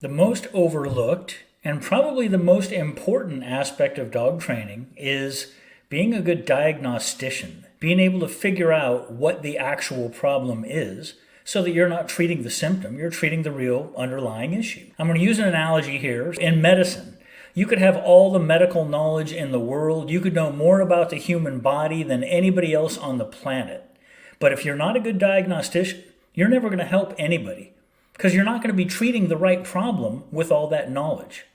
The most overlooked and probably the most important aspect of dog training is being a good diagnostician, being able to figure out what the actual problem is so that you're not treating the symptom, you're treating the real underlying issue. I'm going to use an analogy here. In medicine, you could have all the medical knowledge in the world, you could know more about the human body than anybody else on the planet. But if you're not a good diagnostician, you're never going to help anybody, because you're not going to be treating the right problem with all that knowledge.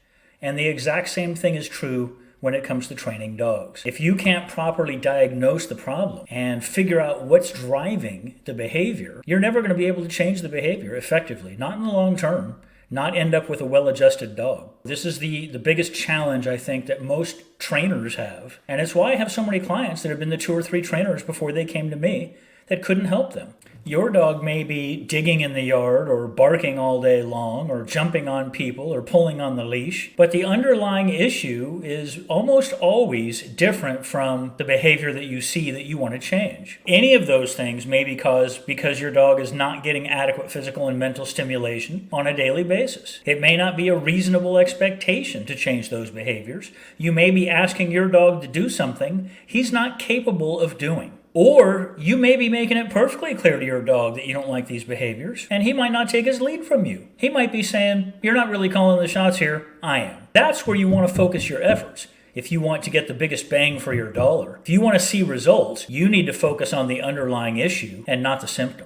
And the exact same thing is true when it comes to training dogs. If you can't properly diagnose the problem and figure out what's driving the behavior, you're never going to be able to change the behavior effectively, not in the long term, not end up with a well-adjusted dog. This is the biggest challenge I think that most trainers have. And it's why I have so many clients that have been the 2 or 3 trainers before they came to me that couldn't help them. Your dog may be digging in the yard or barking all day long or jumping on people or pulling on the leash, but the underlying issue is almost always different from the behavior that you see that you want to change. Any of those things may be caused because your dog is not getting adequate physical and mental stimulation on a daily basis. It may not be a reasonable expectation to change those behaviors. You may be asking your dog to do something he's not capable of doing. Or you may be making it perfectly clear to your dog that you don't like these behaviors, and he might not take his lead from you. He might be saying, "You're not really calling the shots here, I am." That's where you want to focus your efforts. If you want to get the biggest bang for your dollar, if you want to see results, you need to focus on the underlying issue and not the symptom.